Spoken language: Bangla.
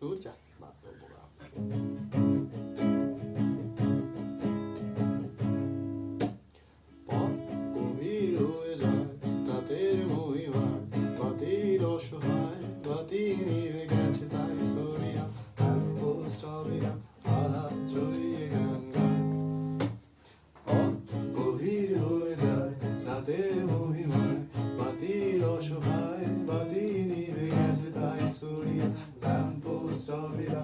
Escucha, mato borrado. পথ গভীর হয়ে যায় রাতের মহিমায়, বাতির অসহায় বাতি নিভে গেছে তাই সরিয়া স্ট্রবেরিয়া আধা জড়িয়ে গান গায়। পথ গভীর হয়ে যায় রাতের মহিমায়, বাতির অসহায় বাতি নিভে গেছে তাই সরিয়া স্ট্রবেরিয়া